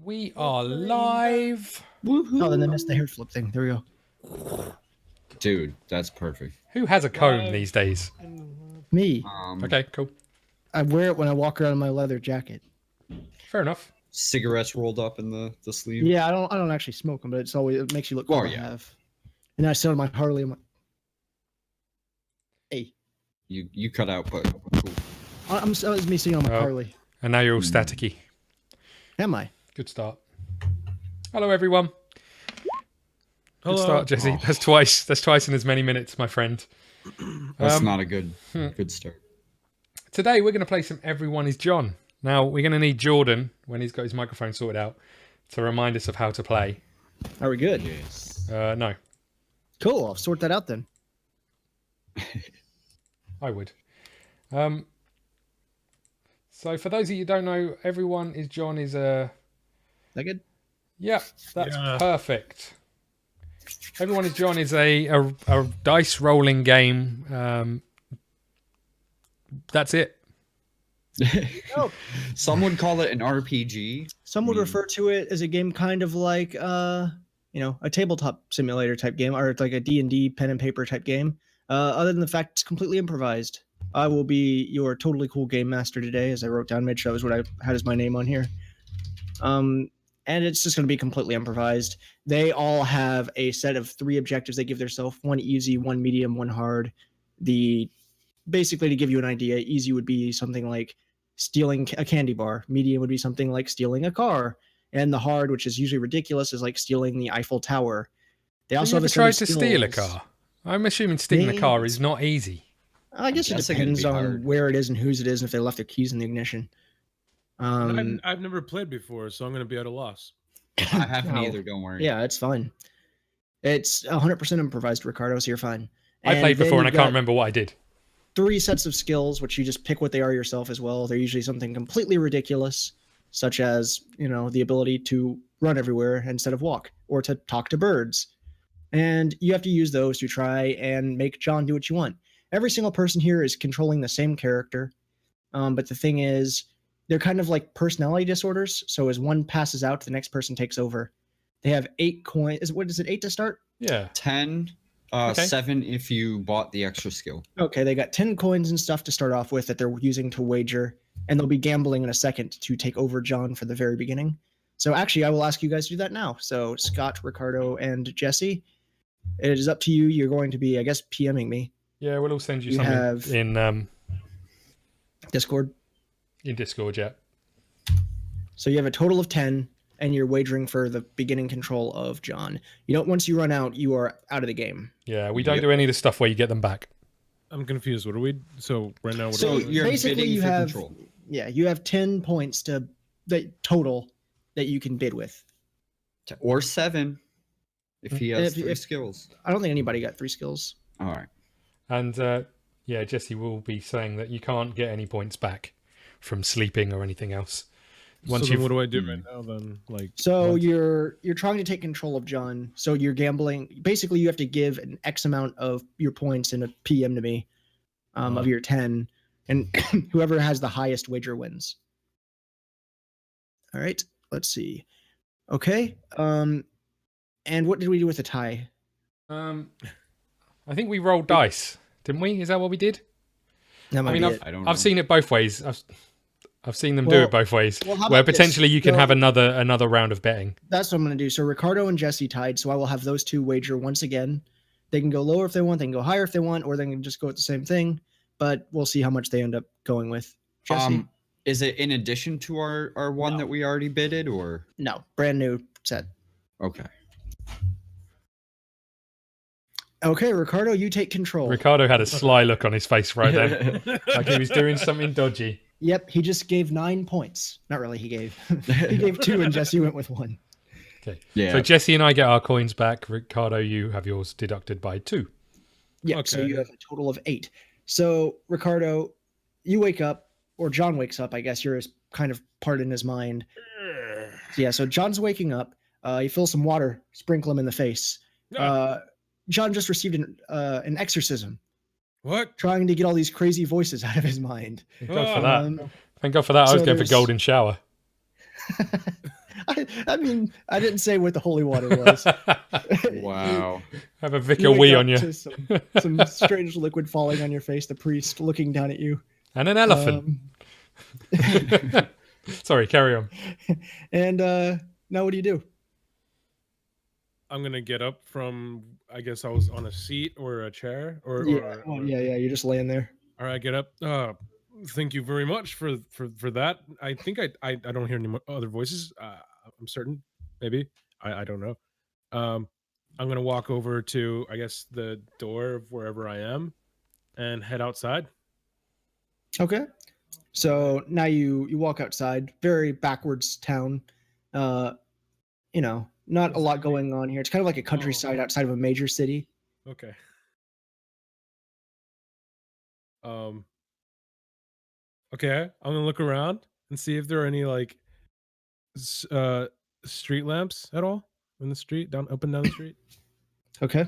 We are live. Oh, then I missed the hair flip thing. There we go. Dude, that's perfect. Who has a comb these days? Me. Okay, cool. I wear it when I walk around in my leather jacket. Fair enough. Cigarettes rolled up in the sleeve. Yeah, I don't actually smoke them, but it makes you look cool Oh, to yeah. have. And I sit on my Harley. I'm like, hey. You cut out, but cool. That was me sitting on my Oh. Harley. And now you're all staticky. Am I? Good start. Hello, everyone. Hello. Good start, Jesse. Oh. That's twice. That's twice in as many minutes, my friend. That's not a good start. Today we're going to play some Everyone is John. Now we're going to need Jordan when he's got his microphone sorted out to remind us of how to play. Are we good? Yes. No, Cool. I'll sort that out then. I would. So for those of you who don't know, Everyone is John is a... That good? Yep, that's Yeah. perfect. Everyone is John is a dice rolling game. That's it. Oh. Some would call it an RPG. Some would refer to it as a game kind of like, a tabletop simulator type game, or like a D&D pen and paper type game. Other than the fact it's completely improvised. I will be your totally cool game master today, as I wrote down, made sure that was what I had as my name on here. And it's just going to be completely improvised. They all have a set of 3 objectives they give themselves: 1 easy, 1 medium, 1 hard. Basically, to give you an idea, easy would be something like stealing a candy bar. Medium would be something like stealing a car. And the hard, which is usually ridiculous, is like stealing the Eiffel Tower. They Have also you have ever a set tried of to steal a skills. car? I'm assuming stealing a car is not easy. I guess it guessing it'd depends be on hard. where it is and whose it is, and if they left their keys in the ignition. I've never played before, so I'm going to be at a loss. I haven't No. either, don't worry. Yeah, it's fine. It's 100% improvised, Ricardo, so you're fine. I played then before and I you've can't got remember what I did. 3 sets of skills, which you just pick what they are yourself as well. They're usually something completely ridiculous, such as, the ability to run everywhere instead of walk, or to talk to birds. And you have to use those to try and make John do what you want. Every single person here is controlling the same character. But the thing is, they're kind of like personality disorders. So as one passes out, the next person takes over. They have 8 coins. What is it, 8 to start? Yeah. 10, Okay. 7 if you bought the extra skill. Okay, they got 10 coins and stuff to start off with that they're using to wager, and they'll be gambling in a second to take over John for the very beginning. So actually, I will ask you guys to do that now. So Scott, Ricardo, and Jesse, it is up to you. You're going to be, I guess, PMing me. Yeah, we'll all send you You something have- in Discord. Discord, yeah. So you have a total of 10, and you're wagering for the beginning control of John. Once you run out, you are out of the game. Yeah, we don't Yep. do any of the stuff where you get them back. I'm confused. What are we? So right now, what So are we? you're basically, bidding you for have control. you have 10 points total that you can bid with. Or 7 if he has If- 3 if- skills. I don't think anybody got 3 skills. All right. And yeah, Jesse will be saying that you can't get any points back from sleeping or anything else. Once So then you've what do I do right now? Then So once- you're trying to take control of John. So you're gambling. Basically, you have to give an X amount of your points in a PM to me, of your 10, and whoever has the highest wager wins. All right. Let's see. Okay. And what did we do with the tie? I think we rolled dice, didn't we? Is that what we did? That might I mean, be it. I don't know. I've seen it both ways. I've seen them do Well- it both ways, well, how where about this? potentially you can So- have another round of betting. That's what I'm going to do. So Ricardo and Jesse tied. So I will have those 2 wager once again. They can go lower if they want. They can go higher if they want, or they can just go with the same thing. But we'll see how much they end up going with. Jesse? Is it in addition to our one No. that we already bidded, or No, brand new set. okay? Okay, Ricardo, you take control. Ricardo had a sly look on his face right then, like he was doing something dodgy. Yep, he just gave 9 points. Not really, he gave 2 and Jesse went with 1. Okay. Yeah. So Jesse and I get our coins back. Ricardo, you have yours deducted by 2. Yep, so Okay. you have a total of 8. So, Ricardo, you wake up, or John wakes up, I guess. You're kind of part in his mind. Yeah, so John's waking up. You feel some water sprinkle him in the face. John just received an exorcism, what? trying to get all these crazy voices out of his mind. Thank God for that. Um, Thank God for that. I so was going for there's- golden shower. I I mean, I didn't say what the holy water was. Wow. Have a vicar You wake wee up on you. to some strange liquid falling on your face. The priest looking down at you. And an elephant. Sorry, carry on. And now what do you do? I'm gonna get up from. I guess I was on a seat or a chair, or Yeah. You're just laying there. All right, get up. Thank you very much for that. I think I don't hear any other voices. I'm certain. Maybe I don't know. I'm gonna walk over to, I guess, the door of wherever I am, and head outside. Okay. So now you walk outside, very backwards town. Not a lot going on here. It's kind of like a countryside outside of a major city. Okay. Okay, I'm gonna look around and see if there are any like street lamps at all in the street, up and down the street. Okay.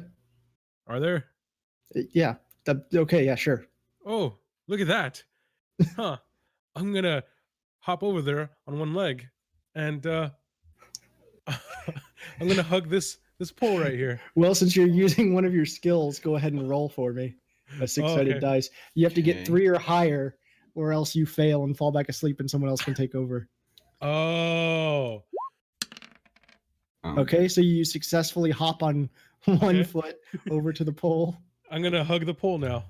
Are there? Yeah. Okay. Yeah. Sure. Oh, look at that. Huh. I'm gonna hop over there on one leg and I'm gonna hug this pole right here. Well, since you're using one of your skills, go ahead and roll for me. A six-sided dice. You have to get 3 or higher, or else you fail and fall back asleep, and someone else can take over. Oh. Okay, so you successfully hop on one foot over to the pole. I'm gonna hug the pole now.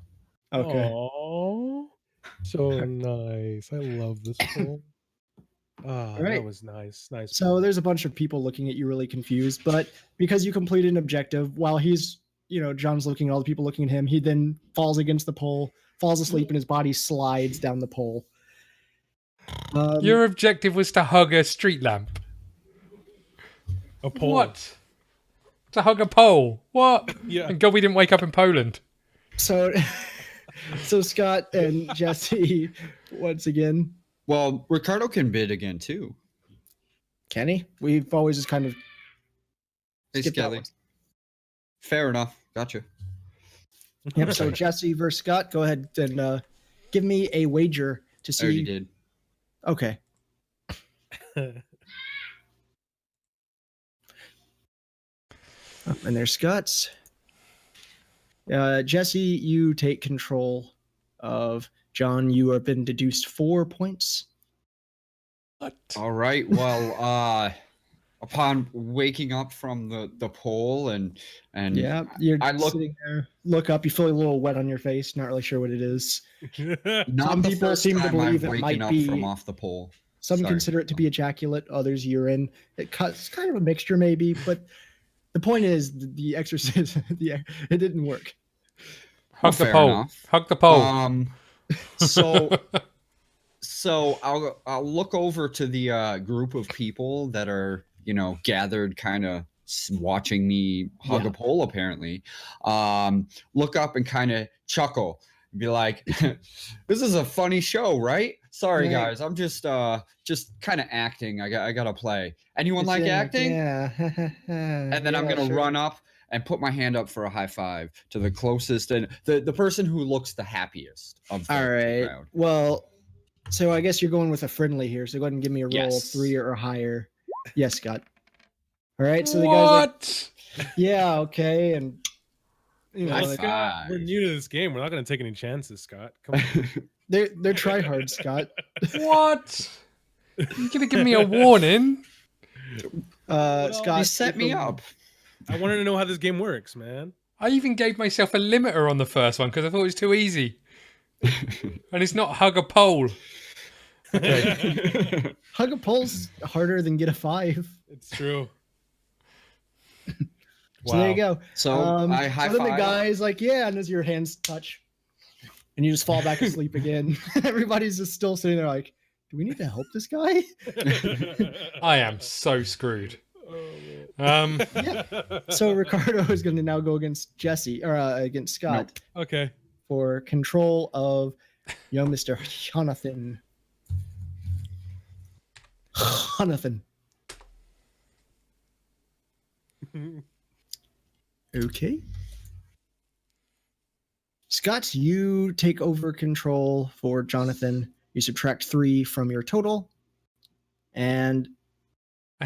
Okay. Oh, so nice. I love this pole. Ah, right. That was nice. Nice. So there's a bunch of people looking at you really confused, but because you completed an objective, while he's, John's looking at all the people looking at him, he then falls against the pole, falls asleep, and his body slides down the pole. Your objective was to hug a street lamp. A pole. What? To hug a pole? What? Yeah. Thank God we didn't wake up in Poland. So Scott and Jesse, once again. Well, Ricardo can bid again too. Can he? We've always just kind of Hey, skipped that Skelly. one. Fair enough. Gotcha. Yep. So Jesse versus Scott, go ahead and give me a wager to see. I already did. Okay. And there's Scott's. Jesse, you take control of John. You have been deduced 4 points. What? All right. Well, upon waking up from the pole and Yeah, you're I look- sitting there. Look up. You feel a little wet on your face. Not really sure what it is. not Some the people first seem to time believe I've it waken might up be- from off the pole. Some Sorry. consider it to be ejaculate. Others urine. It's kind of a mixture, maybe. But the point is, the exorcism. It didn't work. Hug the fair pole. enough. Hug the pole. So I'll look over to the group of people that are gathered, kind of watching me hug Yeah. a pole. Apparently, look up and kind of chuckle, and be like, "This is a funny show, right? Sorry, Yeah. guys, I'm just kind of acting. I gotta play. Anyone like acting?" Yeah. And then I'm gonna run up and put my hand up for a high five to the closest and the person who looks the happiest of the All right. crowd. Well, so I guess you're going with a friendly here. So go ahead and give me a roll of Yes. 3 or higher. Yes, Scott. All right. So the guy's like, What? yeah, okay, and High like, five. We're new to this game. We're not going to take any chances, Scott. Come on. they're tryhard, Scott. What? You gonna give me a warning? Scott, You set me up. I wanted to know how this game works, man. I even gave myself a limiter on the first one because I thought it was too easy. And it's not hug a pole. Hug a pole's harder than get a 5. It's true. So there you go. So I high so then the five. guy's like, yeah, and as your hands touch, and you just fall back asleep again. Everybody's just still sitting there like, do we need to help this guy? I am so screwed. So Ricardo is going to now go against Jesse or against Scott Okay. for control of young Mr. Jonathan. Jonathan. Okay. Scott, you take over control for Jonathan. You subtract 3 from your total. And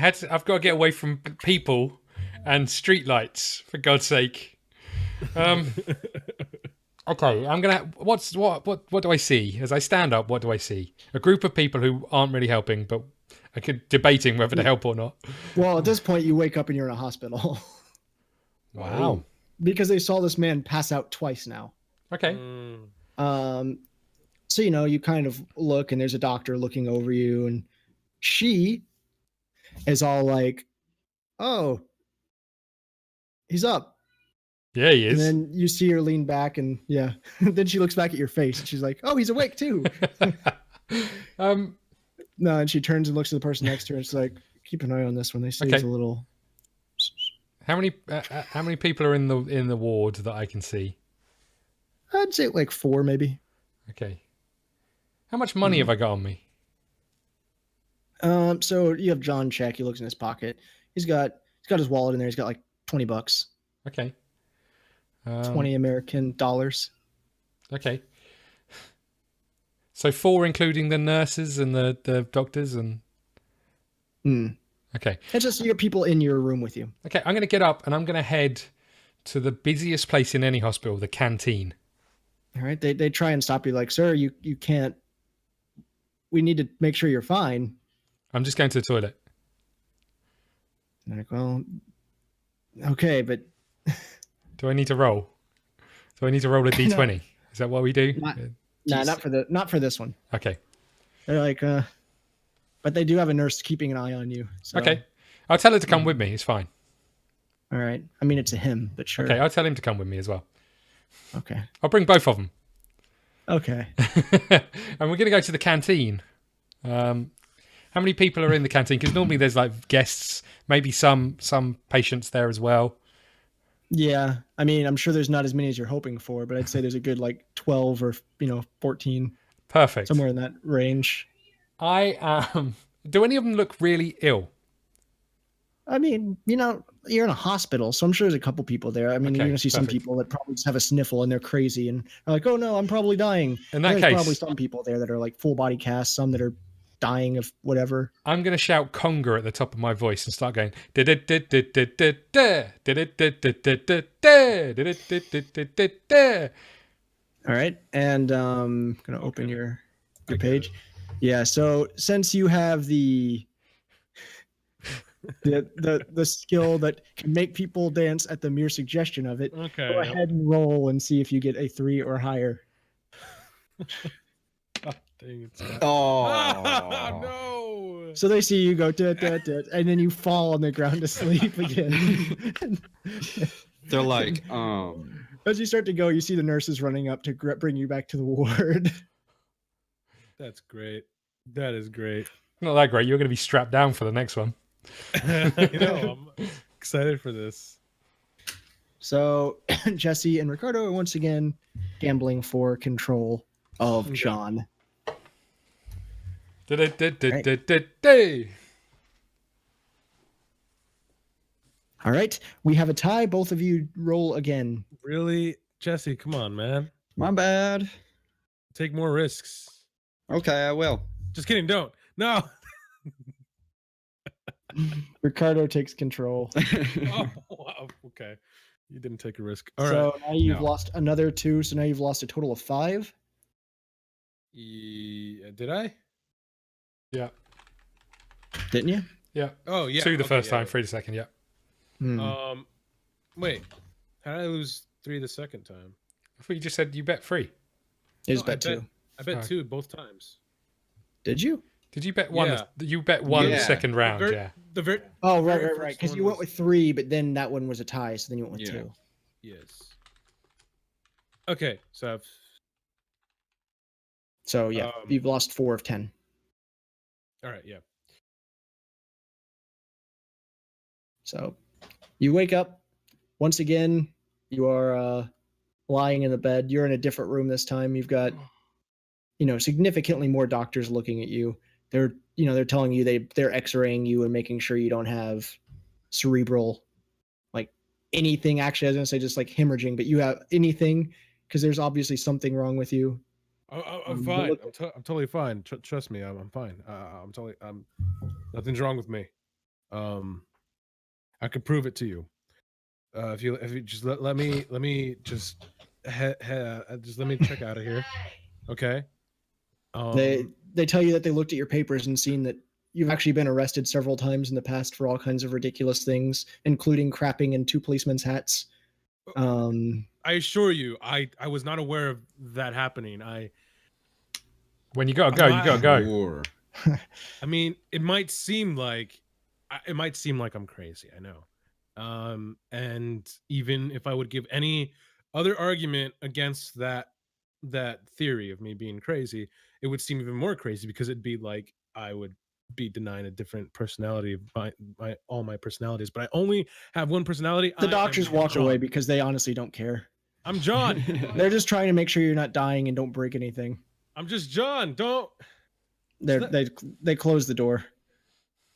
I've got to get away from people and streetlights, for God's sake. Okay, I'm gonna. What do I see as I stand up? What do I see? A group of people who aren't really helping, but I could debating whether to help or not. Well, at this point, you wake up and you're in a hospital Wow. because they saw this man pass out twice now. Okay. So you kind of look, and there's a doctor looking over you, and she is all like, "Oh, he's up." Yeah, he And is. then you see her lean back, and yeah. Then she looks back at your face, and she's like, "Oh, he's awake too." No, and she turns and looks at the person next to her. And it's like, keep an eye on this one. They say he's a little. How many people are in the ward that I can see? I'd say like 4, maybe. Okay. How much money have I got on me? So you have John check. He looks in his pocket. He's got his wallet in there. He's got like $20. Okay. 20 American dollars. Okay. So 4 including the nurses and the doctors and... Okay. It's just your people in your room with you. Okay, I'm going to get up and I'm going to head to the busiest place in any hospital, the canteen. All right. They try and stop you like, "Sir, you can't. We need to make sure you're fine." I'm just going to the toilet. And they're like, "Well, okay, but..." Do I need to roll? Do I need to roll a d20? No. Is that what we do? Not for this one. Okay. They're like, but they do have a nurse keeping an eye on you. So. Okay. I'll tell her to come with me. It's fine. All right. I mean, it's a him, but sure. Okay, I'll tell him to come with me as well. Okay. I'll bring both of them. Okay. And we're going to go to the canteen. How many people are in the canteen? Because normally there's like guests, maybe some patients there as well. Yeah. I mean, I'm sure there's not as many as you're hoping for, but I'd say there's a good like 12 or 14. Perfect. Somewhere in that range. Do any of them look really ill? I mean, you're in a hospital, so I'm sure there's a couple people there. I mean, Okay, you're gonna see some people that probably just have a sniffle and they're crazy and are like, "Oh no, I'm probably dying." In that there's case, probably some people there that are like full body cast, some that are dying of whatever. I'm going to shout conga at the top of my voice and start going. All right, and I'm gonna open your page. Yeah, so since you have the skill that can make people dance at the mere suggestion of it, okay, go ahead and roll and see if you get a 3 or higher. Dang it. Oh no! So they see you go, and then you fall on the ground to sleep again. They're like, As you start to go, you see the nurses running up to bring you back to the ward. That's great. That is great. Not that great. You're going to be strapped down for the next one. I know. I'm excited for this. So Jesse and Ricardo are once again gambling for control of John. All right, we have a tie. Both of you roll again. Really, Jesse? Come on, man. my bad. Take more risks. Okay, I will. Just kidding. Don't. No. Ricardo takes control. Oh, wow. Okay. You didn't take a risk. All so right. now you've lost another 2. So now you've lost a total of 5. Did I? Yeah. Didn't you? Yeah. Oh, yeah. 2 the first time, yeah. 3 the second. Yeah. Wait. How did I lose 3 the second time? I thought you just said you bet 3. It was bet 2. I bet 2 both times. Did you? Did you bet 1? Yeah. You bet 1 the second round. Yeah. Oh, very right. first Because one you went was- with 3, but then that one was a tie, so then you went with Yeah. 2. Yes. Okay. So So yeah, you've lost 4 of 10. all right. Yeah. So you wake up. Once again, you are lying in the bed. You're in a different room this time. You've got, significantly more doctors looking at you. They're telling you they're x-raying you and making sure you don't have cerebral, like anything. Actually, I was going to say just like hemorrhaging, but you have anything because there's obviously something wrong with you. I'm fine. I'm totally fine. Trust me. I'm fine. Nothing's wrong with me. I could prove it to you. If you just let me just just let me check out of here. Okay. They tell you that they looked at your papers and seen that you've actually been arrested several times in the past for all kinds of ridiculous things, including crapping in 2 policemen's hats. I assure you, I was not aware of that happening. When you gotta go, you gotta go. Sure. I mean, it might seem like I'm crazy. I know. And even if I would give any other argument against that theory of me being crazy, it would seem even more crazy because it'd be like I would be denying a different personality of all my personalities, but I only have one personality. The doctors walk John. away because they honestly don't care. I'm John. They're just trying to make sure you're not dying and don't break anything. I'm just John. Don't. They close the door.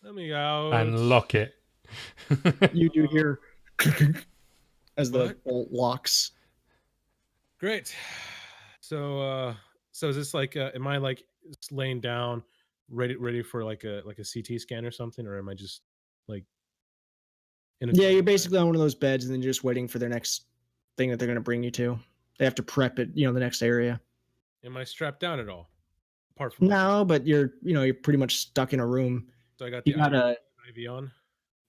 Let me out. And lock it. You do hear as the bolt locks. Great. So is this like am I like laying down ready for like a CT scan or something, or am I just like in a you're basically on one of those beds and then you're just waiting for their next thing that they're going to bring you to. They have to prep it, the next area. Am I strapped down at all? Apart from no, but you're pretty much stuck in a room. So I got you got a IV on.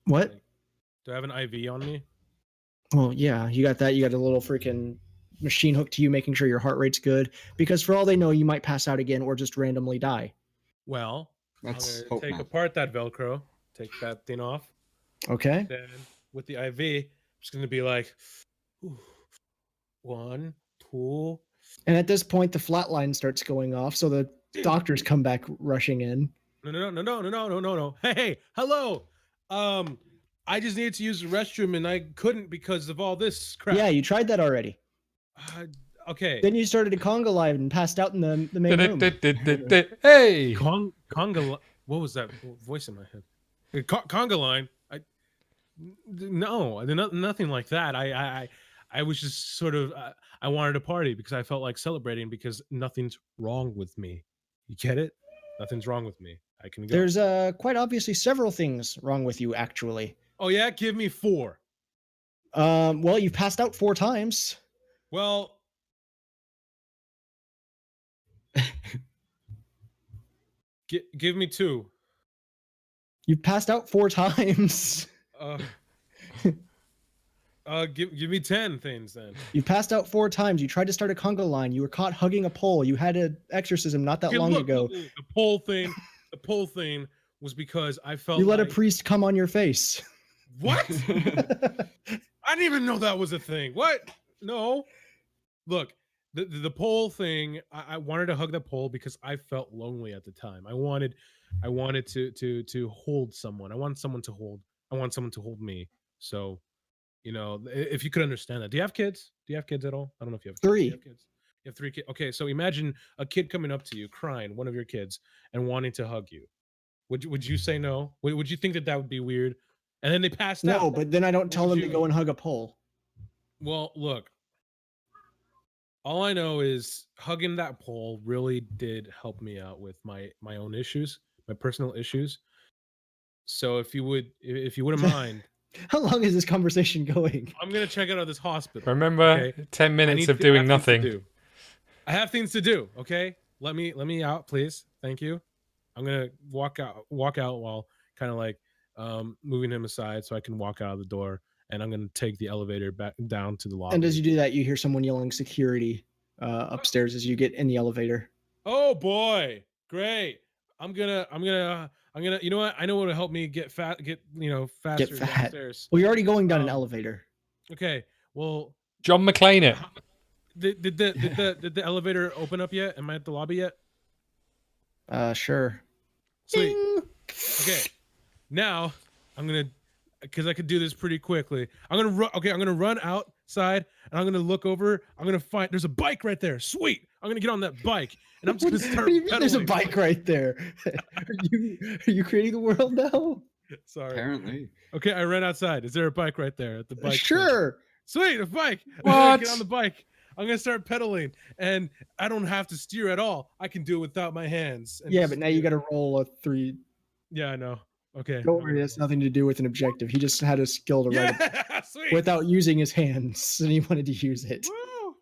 What? Like, do I have an IV on me? Well, yeah, you got that. You got a little freaking machine hooked to you, making sure your heart rate's good. Because for all they know, you might pass out again or just randomly die. Well, Let's I'm gonna take not. apart that Velcro, take that thing off. Okay. Then with the IV, I'm just gonna be like, 1, 2. And at this point, the flat line starts going off, so the doctors come back rushing in. No. Hey, hello. I just needed to use the restroom and I couldn't because of all this crap. Yeah, you tried that already. Okay. Then you started to conga line and passed out in the main room. Hey! Conga. What was that voice in my head? Conga line. No, nothing like that. I was just sort of I wanted to party because I felt like celebrating because nothing's wrong with me. You get it? Nothing's wrong with me. I can go. There's quite obviously several things wrong with you, actually. Oh yeah, give me 4. Well, you've passed out 4 times. Well, give me 2. You've passed out 4 times. Give me 10 things then. You passed out 4 times. You tried to start a conga line. You were caught hugging a pole. You had an exorcism not that long ago. The pole thing was because I felt you let a priest come on your face. What? I didn't even know that was a thing. What? No. Look, the pole thing. I wanted to hug the pole because I felt lonely at the time. I wanted to hold someone. I want someone to hold me. So, if you could understand that. Do you have kids? Do you have kids at all? I don't know if you have kids. 3. Do you have kids? You have 3 kids. Okay, so imagine a kid coming up to you, crying, one of your kids, and wanting to hug you. Would you say no? Would you think that would be weird? And then they passed out. No, but then I don't tell them to go and hug a pole. Well, look. All I know is hugging that pole really did help me out with my own issues, my personal issues. So if you wouldn't mind. How long is this conversation going? I'm gonna check out of this hospital. Remember, 10 minutes of doing nothing. I have things to do. Okay, let me out, please. Thank you. I'm gonna walk out while kind of like moving him aside so I can walk out of the door, and I'm gonna take the elevator back down to the lobby. And as you do that, you hear someone yelling security upstairs as you get in the elevator. Oh boy, great! I'm gonna. You know what? I know what'll help me get faster downstairs. Well, you're already going down an elevator. Okay. Well, John McClane it. Did the elevator open up yet? Am I at the lobby yet? Sure. Sweet. Ding. Okay. Now I'm gonna, because I could do this pretty quickly. I'm gonna run outside and I'm gonna look over. I'm gonna find there's a bike right there. Sweet. I'm gonna get on that bike and I'm just gonna start. What do you mean there's a bike right there? Are you creating the world now? Sorry. Apparently. Okay, I ran outside. Is there a bike right there at the bike? Sure. Sweet, a bike. What? I'm gonna get on the bike. I'm gonna start pedaling, and I don't have to steer at all. I can do it without my hands. Yeah, but now you got to roll a 3. Yeah, I know. Okay. Don't worry, it has nothing to do with an objective. He just had a skill to write it Yeah, sweet. without using his hands, and he wanted to use it. Woo!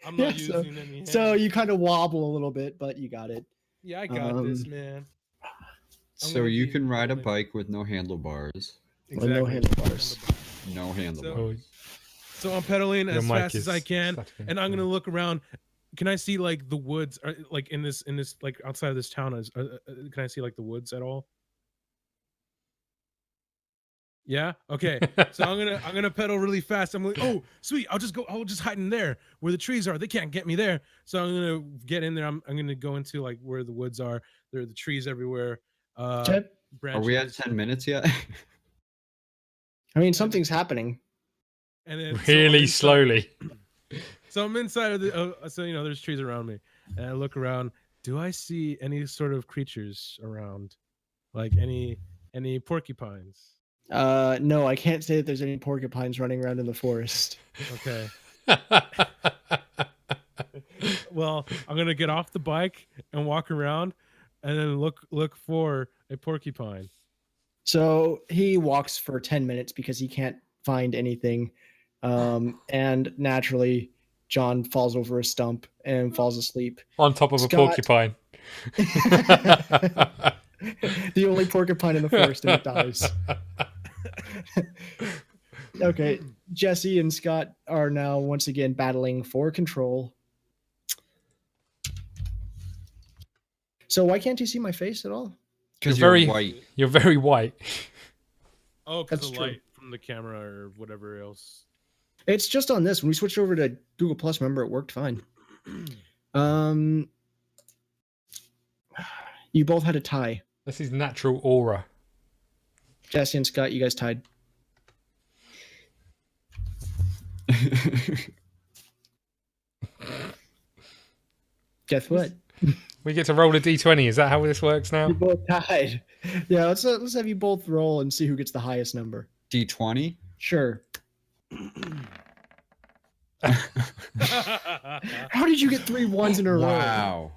I'm not Yeah, using any hands. So you kind of wobble a little bit, but you got it. Yeah, I got this, man. So you can ride a bike with no handlebars. With no handlebars. No handlebars. So I'm pedaling Your as mic fast as I is can, stuck in. and I'm gonna look around. Can I see like the woods, or, like in this like outside of this town? Can I see like the woods at all? Yeah. Okay. So I'm gonna pedal really fast. I'm like, oh, sweet. I'll just hide in there where the trees are. They can't get me there. So I'm gonna get in there. I'm gonna go into like where the woods are. There are the trees everywhere. Okay. Are we at Branches. 10 minutes yet? I mean, something's happening. And then, Really slowly. So I'm inside of the. So there's trees around me, and I look around. Do I see any sort of creatures around, like any porcupines? No, I can't say that there's any porcupines running around in the forest. Okay. Well, I'm gonna get off the bike and walk around, and then look for a porcupine. So he walks for 10 minutes because he can't find anything. And naturally, John falls over a stump and falls asleep. On top of Scott. a porcupine. The only porcupine in the forest, and it dies. Okay, Jesse and Scott are now once again battling for control. So why can't you see my face at all? Because You're you're very- white. You're very white. Oh, because That's the true. light from the camera or whatever else. It's just on this. When we switched over to Google Plus, remember, it worked fine. You both had a tie. This is natural aura. Jesse and Scott, you guys tied. Guess what? We get to roll a d20. Is that how this works now? You both tied. Yeah, let's have you both roll and see who gets the highest number. D20? Sure. How did you get 3 1s in a row? Wow.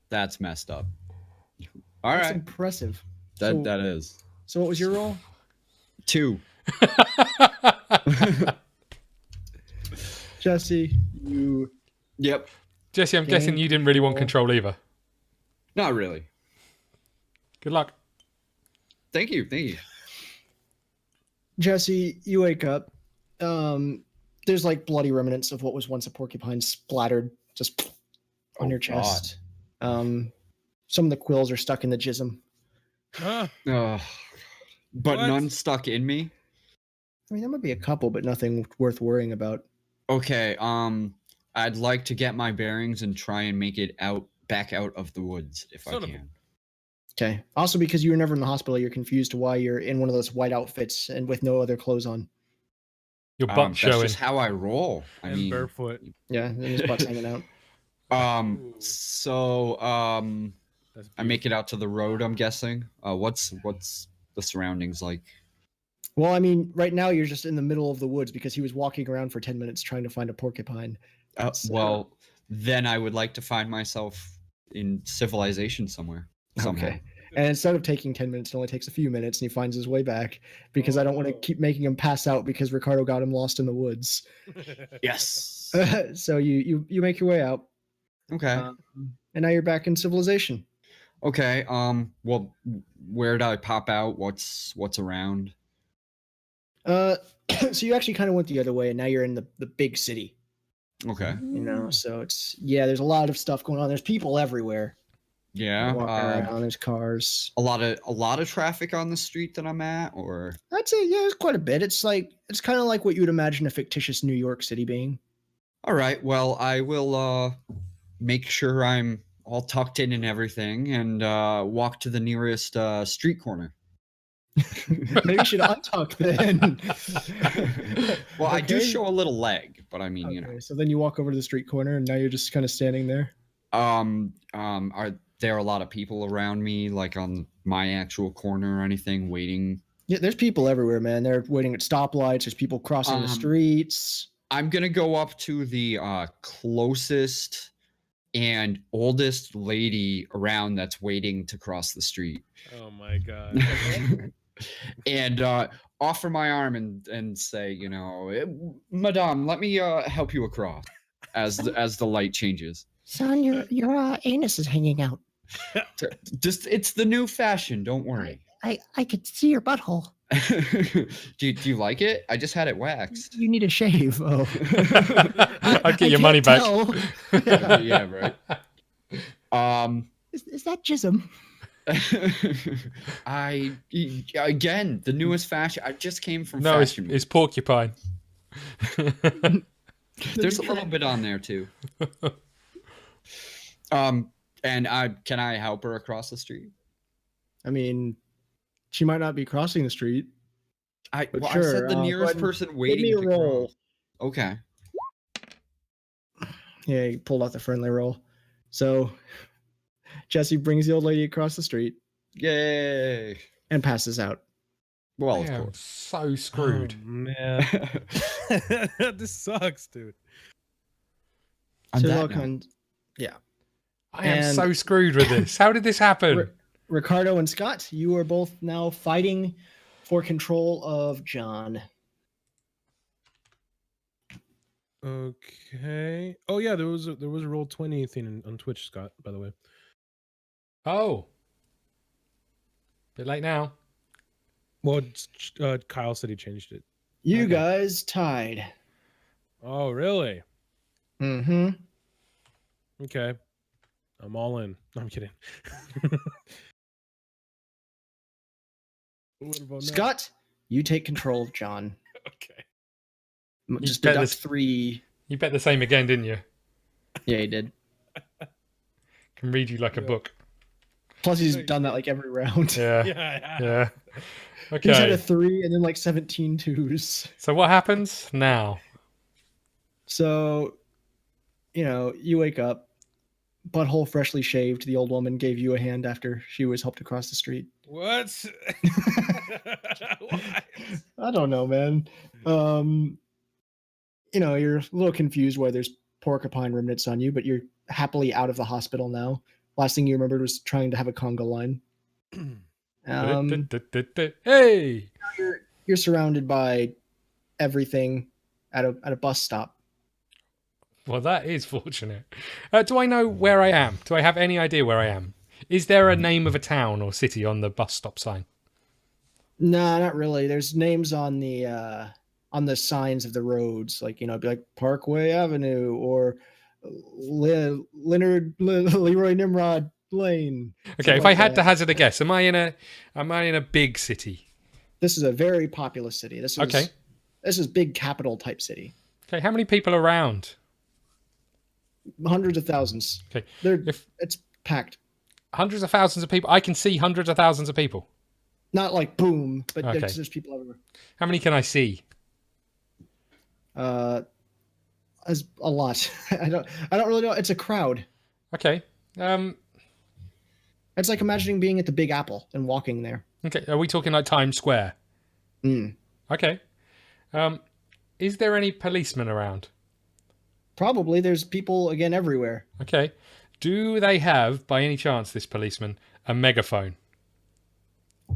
That's messed up. All That's right. impressive. That is. So what was your roll? 2. Jesse, you. Yep. Jesse, I'm guessing you didn't really want control either. Not really. Good luck. Thank you. Thank you. Jesse, you wake up. There's like bloody remnants of what was once a porcupine splattered just on your chest. Some of the quills are stuck in the jism. Ah, But What? none stuck in me. I mean, there might be a couple, but nothing worth worrying about. Okay. I'd like to get my bearings and try and make it back out of the woods if Son I of a- can. Okay. Also, because you were never in the hospital, you're confused to why you're in one of those white outfits and with no other clothes on. Your butt That's showing. just how I roll. I and mean, barefoot. Yeah, and his butt's hanging out. So That's I make it out to the road. I'm guessing. What's the surroundings like? Well, I mean, right now you're just in the middle of the woods because he was walking around for 10 minutes trying to find a porcupine. So- Well, then I would like to find myself in civilization somewhere. Somehow. Okay. And instead of taking 10 minutes, it only takes a few minutes, and he finds his way back because I don't want to keep making him pass out because Ricardo got him lost in the woods. Yes. So you make your way out, Okay. and now you're back in civilization. Okay. Well, where did I pop out? What's around? So you actually kind of went the other way, and now you're in the big city. Okay. You know, so there's a lot of stuff going on. There's people everywhere. Yeah. Walking around. There's cars. A lot of traffic on the street that I'm at, or I'd say it's quite a bit. It's kind of like what you would imagine a fictitious New York City being. all right. Well, I will make sure I'm all tucked in and everything, and walk to the nearest street corner. Maybe you should untuck then. Well, I do Okay. show a little leg, but I mean, you know. Okay, so then you walk over to the street corner, and now you're just kind of standing there. Are there a lot of people around me, like on my actual corner or anything, waiting? Yeah, there's people everywhere, man. They're waiting at stoplights. There's people crossing the streets. I'm gonna go up to the closest and oldest lady around that's waiting to cross the street. Oh my god. And offer my arm and say, you know, Madame, let me help you across as the light changes. Son, your anus is hanging out. Just it's the new fashion. Don't worry. I could see your butthole. do you like it? I just had it waxed. You need a shave. Oh, I'd get your money back. Yeah, right. Is that jism? Again, the newest fashion. I just came from No, fashion. it's porcupine. There's a little bit on there too. And can I help her across the street? I mean, she might not be crossing the street. I But said the go nearest ahead and person Give waiting me a to roll. cross. Okay. Yeah, he pulled out the friendly roll. So Jesse brings the old lady across the street Yay. and passes out. Well, I of am course. so screwed. Oh, man. This sucks, dude. On So that all note, kinds- I am and- so screwed with this. How did this happen? Ricardo and Scott, you are both now fighting for control of John. Okay. Oh yeah, there was a roll 20 thing on Twitch, Scott, by the way. Oh. Bit late now. Well, Kyle said he changed it. You Okay. guys tied. Oh, really? Mm-hmm. Okay. I'm all in. No, I'm kidding. What about now? Scott, you take control of John. Okay. Just bet deduct this- 3. You bet the same again, didn't you? Yeah, he did. Can read you like a Yeah. book. Plus, he's Yeah, done that like every round. Yeah. Yeah. Yeah. He's had Okay. a 3 and then like 17 twos. So what happens now? So, you wake up, butthole freshly shaved. The old woman gave you a hand after she was helped across the street. What? Why? I don't know, man. You're a little confused why there's porcupine remnants on you, but you're happily out of the hospital now. Last thing you remembered was trying to have a conga line. Hey! You're surrounded by everything at a bus stop. Well, that is fortunate. Do I know where I am? Do I have any idea where I am? Is there a name of a town or city on the bus stop sign? No, not really. There's names on the signs of the roads, like be like Parkway Avenue or Leroy Nimrod Lane. Okay, Something if I like had to that. hazard a guess, am I in a big city? This is a very populous city. Okay. This is big capital type city. Okay, how many people around? Hundreds of thousands. Okay, if It's packed. hundreds of thousands of people, I can see hundreds of thousands of people. Not like boom, but Okay. there's people everywhere. How many can I see? As a lot. I don't really know. It's a crowd. Okay. It's like imagining being at the Big Apple and walking there. Okay. Are we talking like Times Square? Mm. Okay. Is there any policemen around? Probably there's people again everywhere. Okay. Do they have, by any chance, this policeman, a megaphone?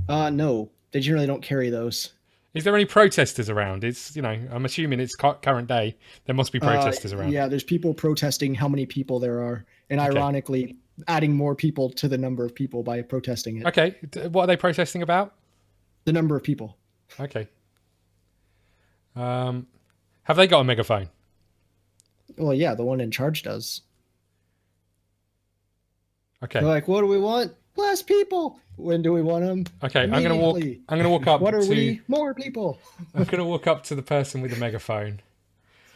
No, they generally don't carry those. Is there any protesters around? It's, I'm assuming it's current day. There must be protesters around. Yeah, there's people protesting how many people there are, and Okay. ironically, adding more people to the number of people by protesting it. Okay. What are they protesting about? The number of people. Okay. Have they got a megaphone? Well, yeah, the one in charge does. Okay. They're like, what do we want? Less people. When do we want them? Okay. I'm gonna walk up. What are to, we? More people. I'm gonna walk up to the person with the megaphone,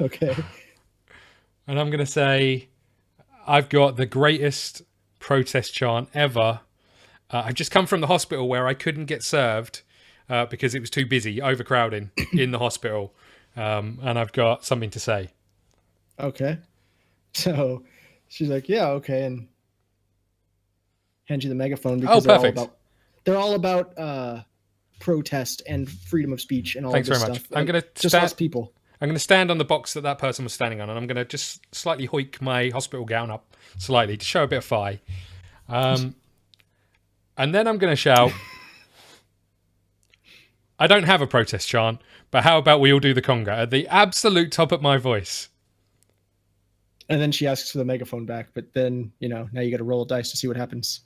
Okay. and I'm gonna say, "I've got the greatest protest chant ever. I've just come from the hospital where I couldn't get served because it was too busy, overcrowding in the hospital, and I've got something to say." Okay. So she's like, yeah, okay, and hands you the megaphone because perfect. they're all about protest and freedom of speech and all Thanks this very much. stuff. I'm gonna just stand. less people. I'm going to stand on the box that person was standing on, and I'm going to just slightly hoik my hospital gown up slightly to show a bit of thigh. And then I'm going to shout, I don't have a protest chant, but how about we all do the conga at the absolute top of my voice? And then she asks for the megaphone back, but then, now you got to roll a dice to see what happens.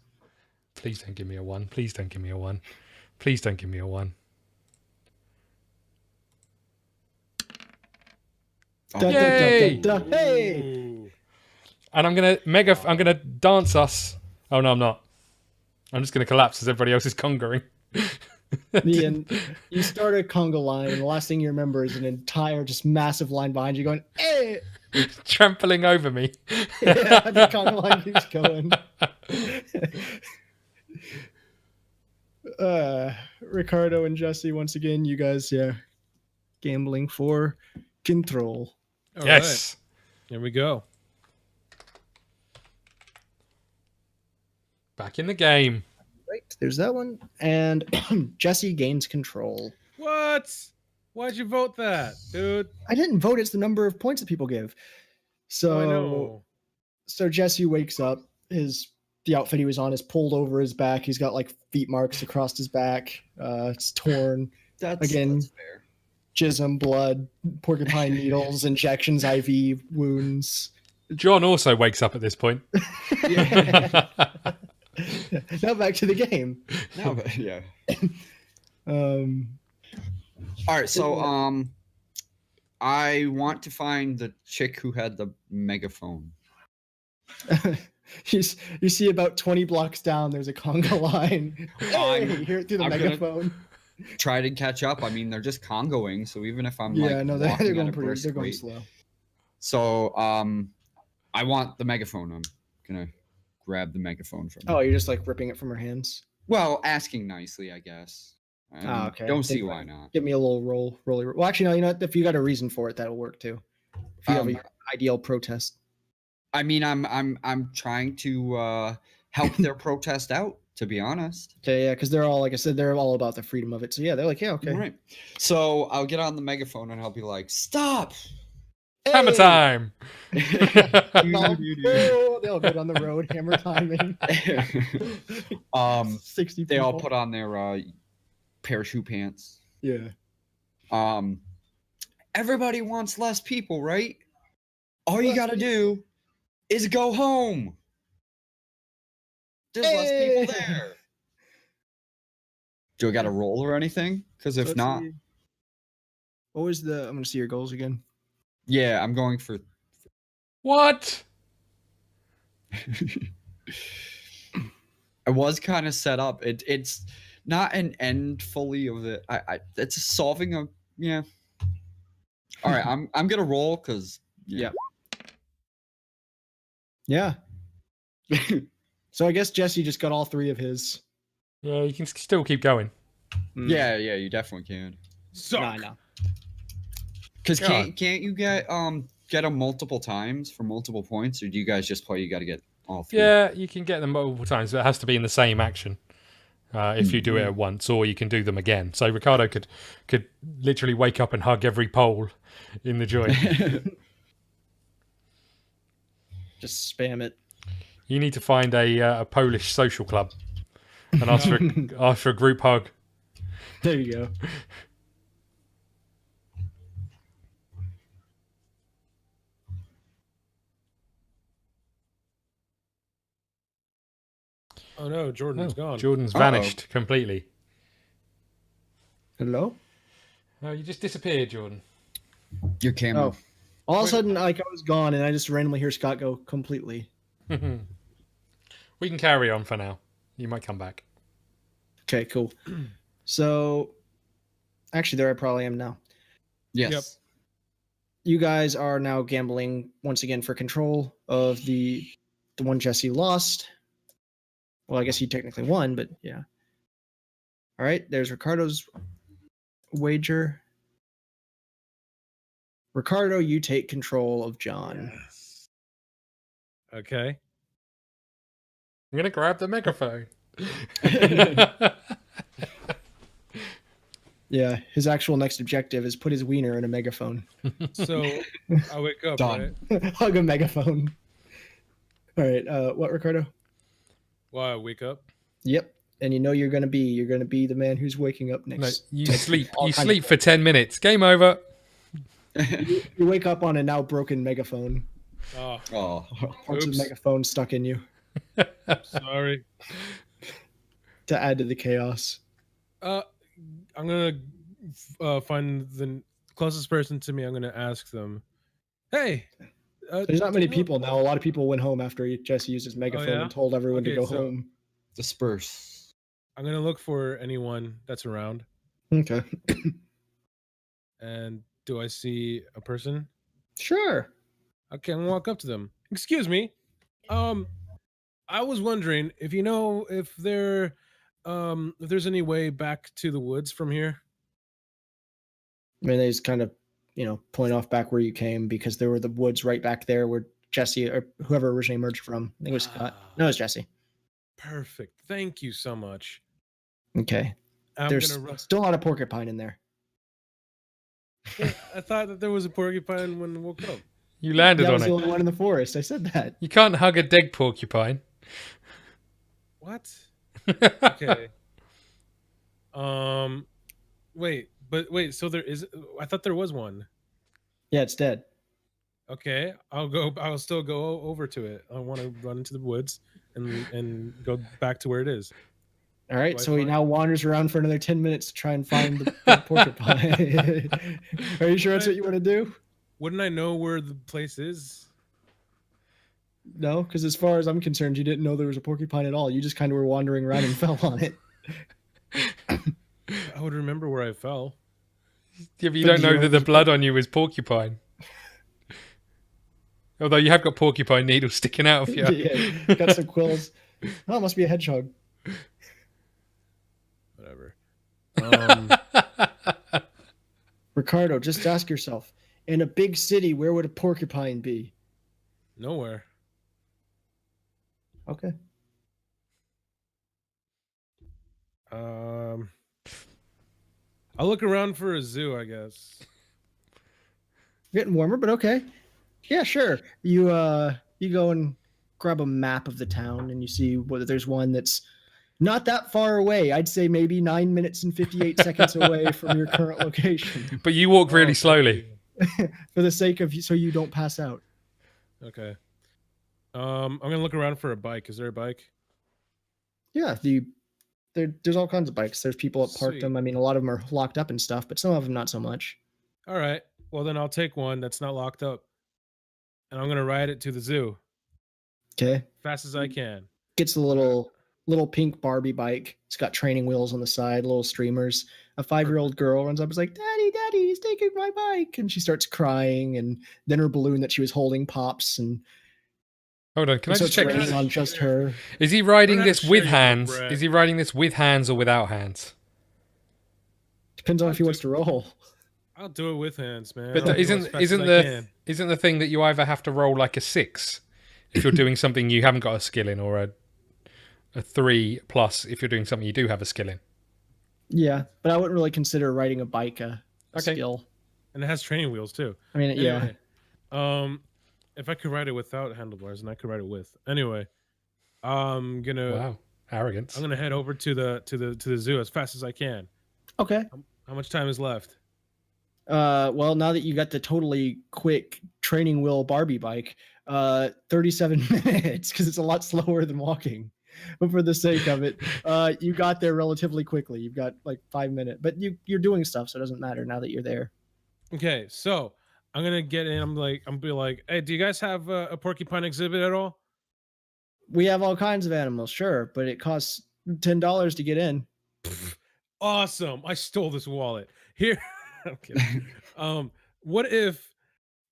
Please don't give me a 1. Please don't give me a 1. Please don't give me a 1. Yay! Hey! And I'm gonna dance us. Oh no, I'm not. I'm just gonna collapse as everybody else is conquering. You start a conga line, and the last thing you remember is an entire, just massive line behind you going, hey! Trampling over me. Yeah, the conga line keeps going. Ricardo and Jesse, once again, you guys, gambling for control. All Yes. Right. Here we go. Back in the game. Right, there's that one. And Jesse gains control. What? Why'd you vote that, dude? I didn't vote. It's the number of points that people give. So, I know. So Jesse wakes up. The outfit he was on is pulled over his back. He's got like feet marks across his back. It's torn. That's fair. Jism, blood, porcupine needles, injections, IV wounds. John also wakes up at this point. Now back to the game. Yeah. All right, so I want to find the chick who had the megaphone. You see about 20 blocks down, there's a conga line. Hey, you hear it through the megaphone. Try to catch up. I mean, they're just congoing, so even if I'm they're going they're slow. So I want the megaphone. I'm gonna grab the megaphone from her. Oh, you're just like ripping it from her hands? Well, asking nicely, I guess. Okay. Don't see why not. Give me a little rolly. Well, actually, no. You know what? If you got a reason for it, that'll work too. If you have an ideal protest. I mean, I'm trying to help their protest out. To be honest. Okay, yeah, because they're all, like I said, they're all about the freedom of it. So yeah, they're like, yeah, okay. All right. So I'll get on the megaphone and I'll be like, stop. Hammer time. They'll get on the road, hammer timing. 60 they all people. put on their parachute pants. Yeah. Everybody wants less people, right? All you gotta do is go home. There's less people there. Do I got to roll or anything? Because if not, what was I'm gonna see your goals again. Yeah, I'm going for. What? I was kind of set up. It's not an end fully of it. It's solving a yeah. All right, I'm gonna roll because yeah. So I guess Jesse just got all 3 of his. Yeah, you can still keep going. Yeah, you definitely can. No. Because can't you get them multiple times for multiple points, or do you guys just play? You got to get all 3. Yeah, you can get them multiple times, but it has to be in the same action. If you do it at once, or you can do them again. So Ricardo could literally wake up and hug every pole in the joint. Just spam it. You need to find a Polish social club and ask for a group hug. There you go. Oh no, Jordan's gone. Jordan's vanished completely. Hello? Oh, you just disappeared, Jordan. Your camera. Oh. All of a sudden, like, I was gone, and I just randomly hear Scott go completely. We can carry on for now. You might come back. Okay, cool. So, actually, there I probably am now. Yes. Yep. You guys are now gambling once again for control of the one Jesse lost. Well, I guess he technically won, but yeah. All right, there's Ricardo's wager. Ricardo, you take control of John. Yes. Okay. I'm going to grab the microphone. Yeah, his actual next objective is put his wiener in a megaphone. So I wake up, Done. right? Hug a megaphone. All right. What, Ricardo? Why I wake up? Yep. And you know you're gonna be the man who's waking up No, next. you to sleep. all You kinds sleep of- for 10 minutes. Game over. You wake up on a now broken megaphone. Oh, Oh, Parts of Oops. megaphone stuck in you sorry. to add to the chaos. I'm gonna find the closest person to me. I'm gonna ask them, "Hey, There's not do many you know- people now. A lot of people went home after Jesse used his megaphone yeah? and told everyone to Okay, go so- home. disperse. I'm gonna look for anyone that's around." Okay. And do I see a person? Sure. Okay, I'm gonna walk up to them. Excuse me. I was wondering if you know if there's any way back to the woods from here. I mean, they just kind of, point off back where you came because there were the woods right back there where Jesse or whoever originally emerged from. I think it was Scott. No, it was Jesse. Perfect. Thank you so much. Okay. I'm There's gonna run. still not a porcupine in there. I thought that there was a porcupine when I woke up. You landed That on was the it. only one in the forest. I said that. You can't hug a dead porcupine. What? Okay. Wait. So there is. I thought there was one. Yeah, it's dead. Okay, I'll still go over to it. I want to run into the woods and go back to where it is. All right, Do I so he find- now wanders around for another 10 minutes to try and find the porcupine. Are you sure that's what you want to do? Wouldn't I know where the place is? No, because as far as I'm concerned, you didn't know there was a porcupine at all. You just kind of were wandering around and fell on it. I would remember where I fell. Yeah, but you But don't do you know know that the there's a blood on you is porcupine. Although you have got porcupine needles sticking out of you. Yeah, got some quills. Oh, it must be a hedgehog. Whatever. Ricardo, just ask yourself, in a big city, where would a porcupine be? Nowhere. Okay. I'll look around for a zoo, I guess. Getting warmer, but okay. Yeah, sure. You go and grab a map of the town and you see whether there's one that's not that far away. I'd say maybe 9 minutes and 58 seconds away from your current location. But you walk Oh, really thank slowly. you. For the sake of so you don't pass out. Okay. I'm gonna look around for a bike. Is there a bike? Yeah, there's all kinds of bikes. There's people that park Sweet. them. I mean, a lot of them are locked up and stuff, but some of them not so much. All right. Well, then I'll take one that's not locked up, and I'm gonna ride it to the zoo Okay. fast as I can. Gets the little pink Barbie bike. It's got training wheels on the side, little streamers. A 5-year-old girl runs up and is like, Daddy, he's taking my bike. And she starts crying. And then her balloon that she was holding pops. And Hold on, can I it just starts check? raining on just her. Is he riding Learn how to this share with your hands? bread. Is he riding this with hands or without hands? Depends on if he wants to roll. I'll do it with hands, man. But I'll go as isn't fast as isn't I the can. isn't the thing that you either have to roll like a 6 if you're doing something you haven't got a skill in, or a 3+ if you're doing something you do have a skill in? Yeah, but I wouldn't really consider riding a bike a Okay. skill. And it has training wheels too. I mean, yeah. Anyway, if I could ride it without handlebars, and I could ride it with. Anyway, I'm gonna Wow, arrogance. I'm gonna head over to the zoo as fast as I can. Okay. How much time is left? Well, now that you got the totally quick training wheel Barbie bike, 37 minutes because it's a lot slower than walking. But for the sake of it, you got there relatively quickly. You've got like 5 minutes, but you're doing stuff, so it doesn't matter now that you're there. Okay, so I'm gonna get in. I'm gonna be like, hey, do you guys have a porcupine exhibit at all? We have all kinds of animals, sure, but it costs $10 to get in. Awesome! I stole this wallet. Here, I'm kidding. What if?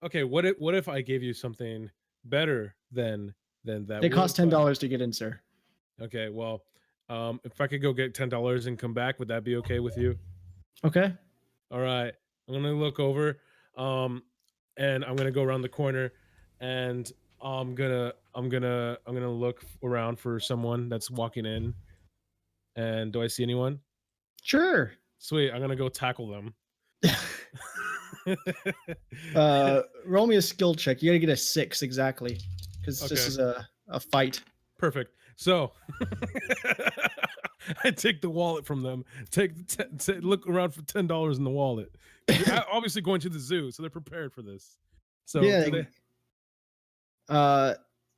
Okay, what if I gave you something better than that? It costs wood bike? $10 to get in, sir. Okay, well, if I could go get $10 and come back, would that be okay with you? Okay. All right, I'm gonna look over, and I'm gonna go around the corner, and I'm gonna look around for someone that's walking in. And do I see anyone? Sure. Sweet. I'm gonna go tackle them. Roll me a skill check. You gotta get a 6 exactly, because this Okay. is a fight. Perfect. So I take the wallet from them. Look around for $10 in the wallet. They're obviously going to the zoo, so they're prepared for this. So Yeah. do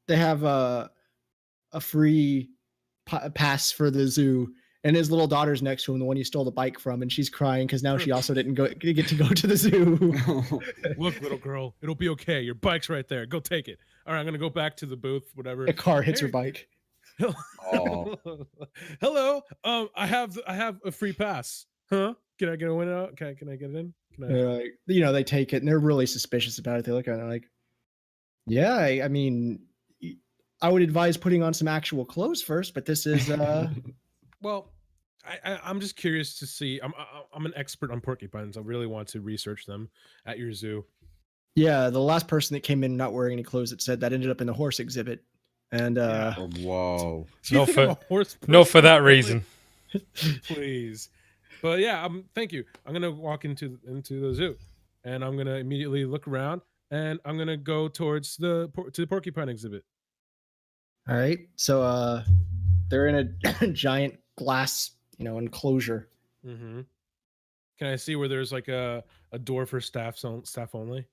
They have a free pass for the zoo, and his little daughter's next to him, the one you stole the bike from, and she's crying because now she also didn't get to go to the zoo. Look, little girl, it'll be okay. Your bike's right there. Go take it. All right, I'm gonna go back to the booth. Whatever. A car hits her Hey. bike. Oh. Hello. I have a free pass. Huh? Can I get a win out? Can I get it in? Can I? They're like, they take it, and they're really suspicious about it. They look at it like, yeah, I mean, I would advise putting on some actual clothes first, but this is Well, I'm just curious to see. I'm an expert on porcupines. I really want to research them at your zoo. yeah, the last person that came in not wearing any clothes that said that ended up in the horse exhibit. And Yeah. Oh, whoa. Do you Not think I'm for- a horse Not for person? that Really? reason. Please. But yeah, thank you. I'm gonna walk into the zoo, and I'm gonna immediately look around, and I'm gonna go towards to the porcupine exhibit. all right, so they're in a giant glass, enclosure. Mm-hmm. Can I see where there's like a door for staff only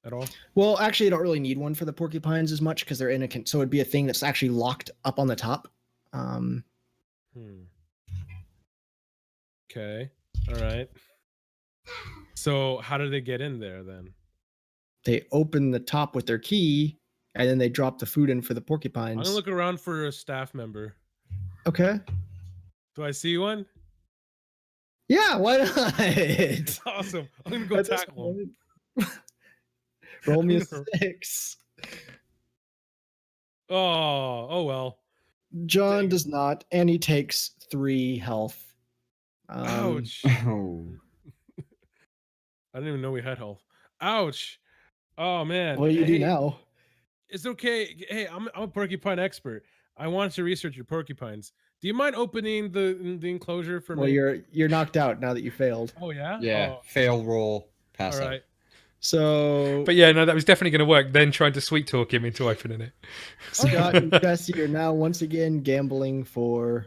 at all? Well, actually, you don't really need one for the porcupines as much because they're in so it'd be a thing that's actually locked up on the top. Okay. All right. So how do they get in there then? They open the top with their key, and then they drop the food in for the I'm porcupines. gonna look around for a staff member. Okay. Do I see one? Yeah, why not? Awesome. I'm gonna go At this tackle him. point- Roll me a I'm 6. Oh well. John Dang. does not, and he takes 3 health. Ouch. Oh. I didn't even know we had health. Ouch. Oh man. What do you do Hey, now? It's okay. Hey, I'm a porcupine expert. I wanted to research your porcupines. Do you mind opening the enclosure for Well, me? you're knocked out now that you failed. Oh yeah. Yeah. Oh, Fail roll. Pass all out. right. So, But yeah, no, that was definitely going to work. Then trying to sweet talk him into opening it. Scott and Jesse are now once again gambling for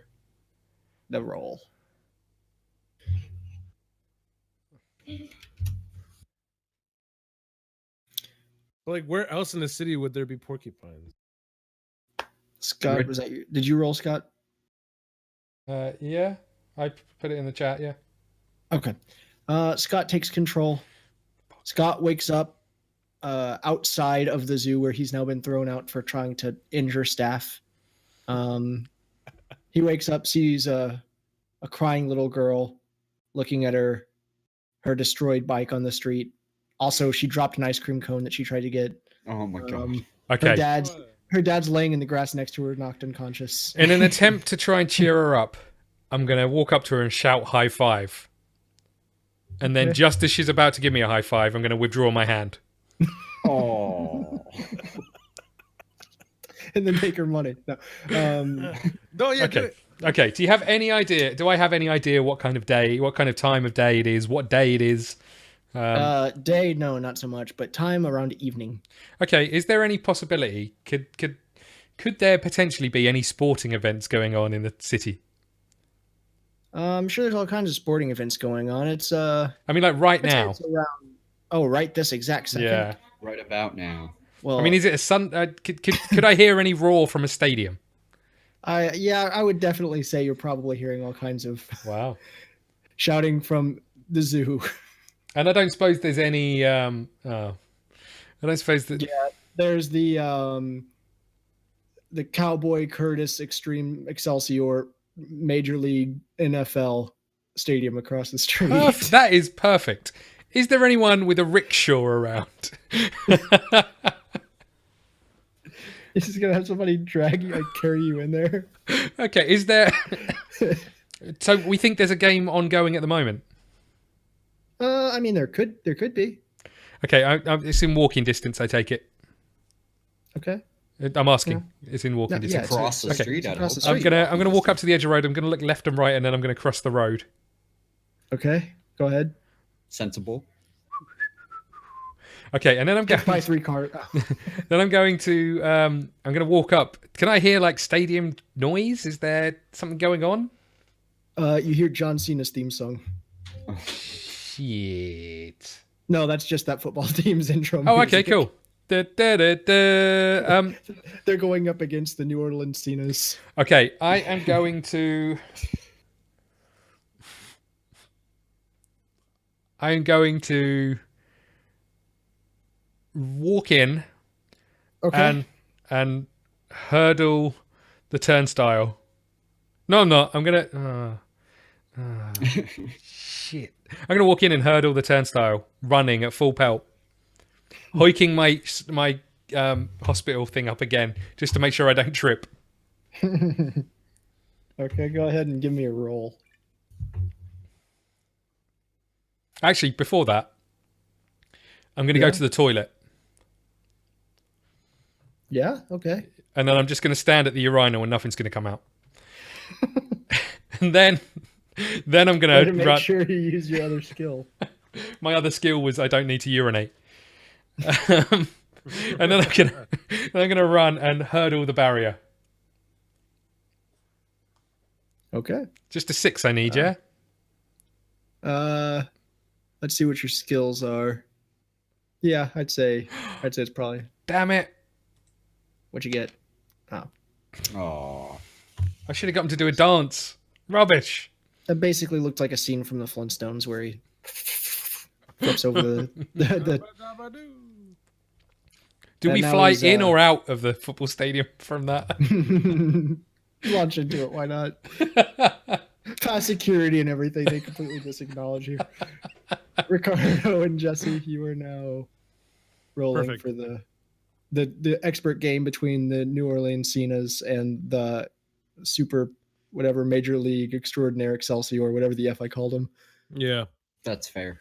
the roll. But like, where else in the city would there be porcupines? Scott, Red- was that you? Did you roll, Scott? Yeah, I put it in the chat. Yeah. Okay. Scott takes control. Scott wakes up outside of the zoo where he's now been thrown out for trying to injure staff. He wakes up, sees a crying little girl looking at her destroyed bike on the street. Also, she dropped an ice cream cone that she tried to get. Oh my god. Her Okay. dad's laying in the grass next to her, knocked unconscious. In an attempt to try and cheer her up, I'm going to walk up to her and shout high five. And then Okay. just as she's about to give me a high five, I'm going to withdraw my hand. Oh. And then take her money. No. No, yeah. Do Okay. it. Okay. Do you have any idea? Do I have any idea what kind of day, what kind of time of day it is, what day it is? Day, no, not so much, but time around evening. Okay. Is there any possibility? Could there potentially be any sporting events going on in the city? I'm sure there's all kinds of sporting events going on. It's I mean, like right I'd say now. it's around. Oh, right this exact second. Yeah. Right about now. Well, I mean, is it a sun? Could I hear any roar from a stadium? I would definitely say you're probably hearing all kinds of Wow. shouting from the zoo. And I don't suppose there's any. I don't suppose that. Yeah. There's the Cowboy Curtis Extreme Excelsior Major League NFL stadium across the street. That is perfect. Is there anyone with a rickshaw around? This is gonna have somebody drag you, like carry you in there. Okay, is there? So we think there's a game ongoing at the moment. I mean, there could be. Okay, it's in walking distance. I take it. Okay. I'm asking. It's in walking No, distance. yeah, Across the okay. street, I'd across hope. the I'm street. gonna walk up to the edge of the road. I'm gonna look left and right, and then I'm gonna cross the road. Okay, go ahead. Sensible. Okay, and then I'm Just buy going. 3 cards. Then I'm going to. I'm going to walk up. Can I hear like stadium noise? Is there something going on? You hear John Cena's theme song. Shit. No, that's just that football team's intro. Oh, okay, music. cool. Da, da, da, da. They're going up against the New Orleans Cenas. Okay, I am going to. I'm going to walk in Okay. and hurdle the turnstile. No, I'm not. I'm gonna. Shit. I'm gonna walk in and hurdle the turnstile, running at full pelt, hoiking my hospital thing up again, just to make sure I don't trip. Okay, go ahead and give me a roll. Actually, before that, I'm gonna Yeah. go to the toilet, Yeah, okay. and then I'm just gonna stand at the urinal, and nothing's gonna come out. And then I'm Way gonna to make run. sure you use your other skill. My other skill was I don't need to urinate. And then I'm gonna run and hurdle the barrier. Okay. Just a 6 I need, yeah? Let's see what your skills are. Yeah, I'd say it's probably Damn it. what you get. Oh. I should have got him to do a dance. Rubbish. That basically looked like a scene from the Flintstones where he flips over the Do And we now fly he's, in or out of the football stadium from that? launch into it. Why not? Past security and everything, they completely disacknowledge you. Ricardo and Jesse, you are now rolling Perfect. for the expert game between the New Orleans Cenas and the super whatever Major League Extraordinaire Excelsior, whatever the F I called them. Yeah. That's fair.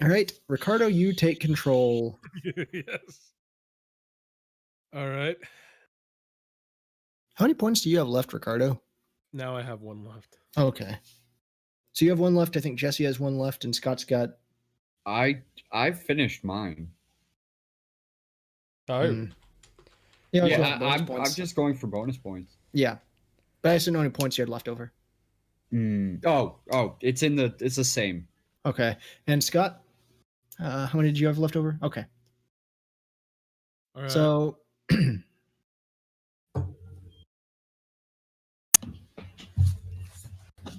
All right, Ricardo, you take control. Yes. All right. How many points do you have left, Ricardo? Now I have 1 left. Okay. So you have 1 left. I think Jesse has 1 left, and Scott's got. I've finished mine. Oh. Hmm. Yeah, I was Yeah, going for bonus I'm points. just going for bonus points. Yeah, but I just didn't know how many points you had left over. Oh, it's the same. Okay, and Scott, how many did you have left over? Okay, All right. so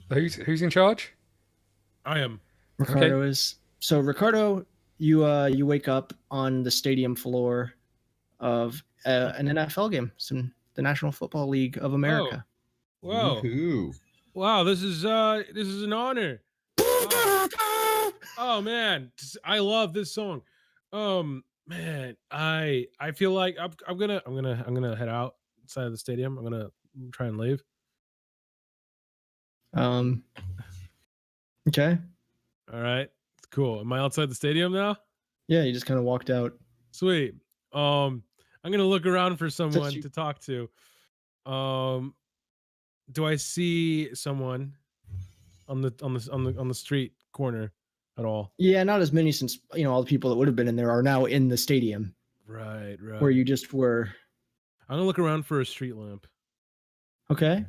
Who's in charge? I am. Ricardo is. So Ricardo, you wake up on the stadium floor of an NFL game, the National Football League of America. Whoa. Woohoo. Wow, this is an honor. Wow. Oh man, I love this song. Man, I feel like I'm gonna head outside of the stadium. I'm gonna try and leave. Okay, All right, cool. Am I outside the stadium now? yeah, you just kind of walked out. Sweet. I'm gonna look around for someone you- to talk to. Do I see someone on the street corner at all? Yeah, not as many since all the people that would have been in there are now in the stadium Right. where you just were. I'm gonna look around for a street lamp. Okay.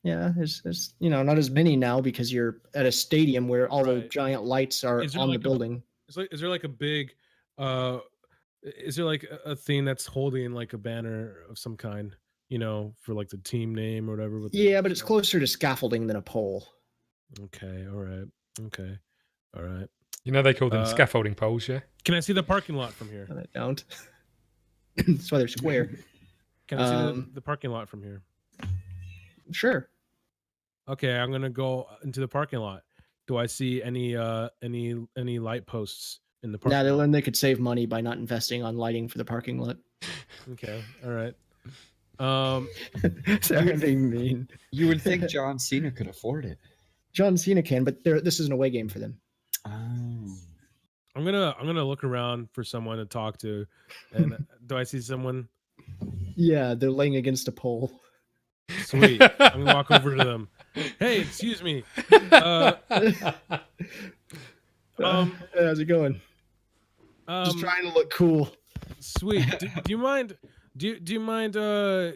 Yeah, there's not as many now because you're at a stadium where all the Right. giant lights are Is there on the like a- building. Is there like a big is there like a thing that's holding like a banner of some kind, for like the team name or whatever? With the Yeah, but it's stuff? closer to scaffolding than a pole. Okay, all right. Okay. All right. You know they call them Uh, scaffolding poles, yeah? Can I see the parking lot from here? No, they don't. That's why they're square. Can I see Um, the parking lot from here? Sure. Okay, I'm gonna go into the parking lot. Do I see any light posts in the parking Now they lot? learned they could save money by not investing on lighting for the parking lot. Okay, all right. Sorry, I'm being mean. You would think John Cena could afford it. John Cena can, but this is an away game for them. Oh. I'm gonna look around for someone to talk to, and do I see someone? Yeah, they're laying against a pole. Sweet. I'm gonna walk over to them. Hey, excuse me. Uh, How's it going? Just trying to look cool. Sweet. Do you mind? Do you mind getting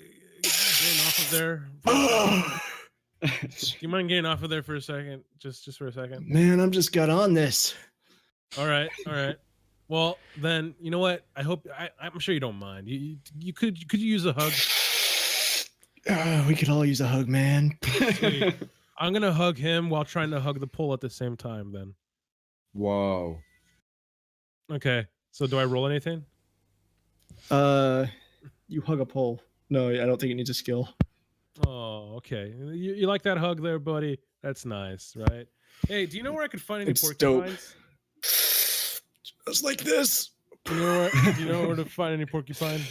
off of there? For a second? Do you mind getting off of there for a second? Just for a second. Man, I'm just got on this. All right. Well, then you know what? I'm sure you don't mind. You could you use a hug? We could all use a hug, man. Sweet. I'm gonna hug him while trying to hug the pole at the same time. Then. Whoa. Okay. So do I roll anything? You hug a pole. No, I don't think it needs a skill. Oh, okay. You like that hug there, buddy? That's nice, right? Hey, do you know where I could find any It's dope. porcupines? Just like this. Do you know where to find any porcupines?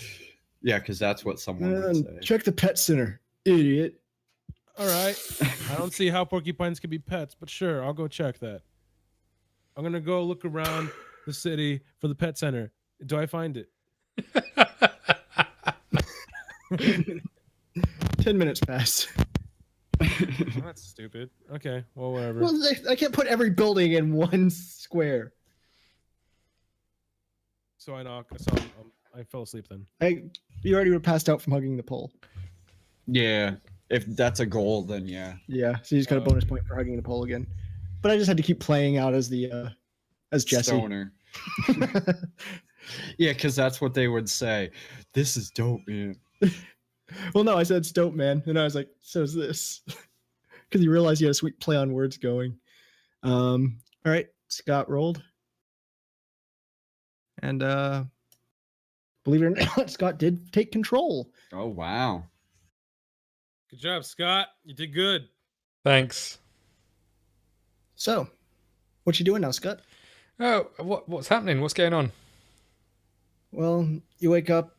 Yeah, because that's what someone would say. Check the pet center, idiot. All right. I don't see how porcupines can be pets, but sure, I'll go check that. I'm gonna go look around the city for the pet center. Do I find it? 10 minutes pass. Oh, that's stupid. Okay, well, whatever. Well, I can't put every building in one square. So I knock. I fell asleep then. You already were passed out from hugging the pole. Yeah. If that's a goal, then yeah. Yeah, so you just got a bonus point for hugging the pole again. But I just had to keep playing out as the as Jesse. Stoner. Yeah, because that's what they would say. This is dope, man. Well, no, I said it's dope, man, and I was like, so is this? Because you realized you had a sweet play on words going. All right, Scott rolled, and believe it or not, Scott did take control. Oh, wow. Good job, Scott. You did good. Thanks. So, what you doing now, Scott? Oh, what's happening? What's going on? Well, you wake up.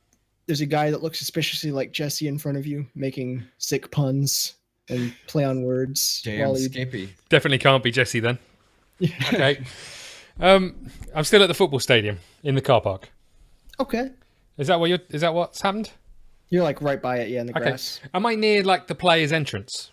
There's a guy that looks suspiciously like Jesse in front of you, making sick puns and play on words. Damn, Skippy. Definitely can't be Jesse then. Okay. I'm still at the football stadium in the car park. Okay. Is that what's happened? You're like right by it, yeah, in the Okay. grass. Am I near like the player's entrance?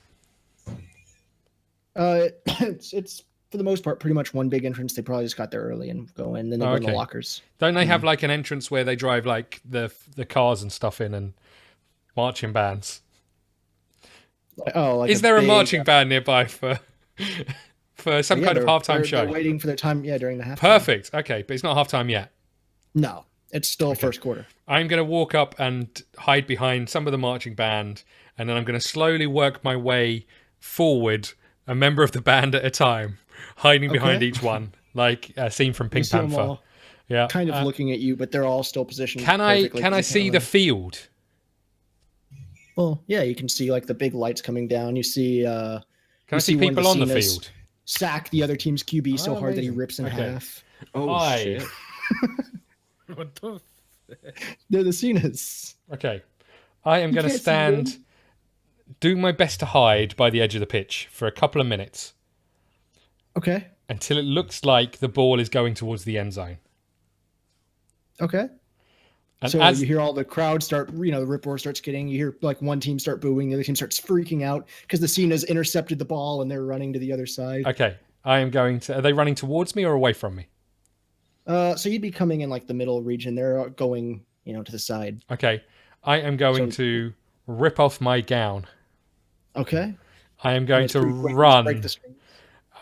It's for the most part pretty much one big entrance. They probably just got there early and go in, then they go in the okay. lockers. Don't they have like an entrance where they drive like the cars and stuff in and marching bands? Oh, like is there a marching band nearby for some kind of halftime show? They're waiting for their time, yeah, during the halftime. Perfect. Okay, but it's not halftime yet. No, it's still first quarter. I'm going to walk up and hide behind some of the marching band, and then I'm going to slowly work my way forward, a member of the band at a time, hiding behind each one, like a scene from Pink You see 'em Panther. all Yeah, kind of looking at you, but they're all still positioned. Can I perfectly see the field? Well, yeah, you can see like the big lights coming down. You see. Can I see people on the field? Sack the other team's QB so hard that he amazing. rips in Okay. half. Oh, shit. What the? They're the Cenas. Okay, I am going to can't see stand, do my best to hide by the edge of the pitch for a couple of minutes Okay. until it looks like the ball is going towards the end zone. Okay. And So as you hear all the crowd start, the rip roar starts getting, you hear like one team start booing, the other team starts freaking out because the Cenas intercepted the ball and they're running to the other side. okay, I am going to. Are they running towards me or away from me? So you'd be coming in like the middle region. They're going, to the side. Okay, I am going to rip off my gown. Okay. I am going It's to pretty quick. Just run. break the screen.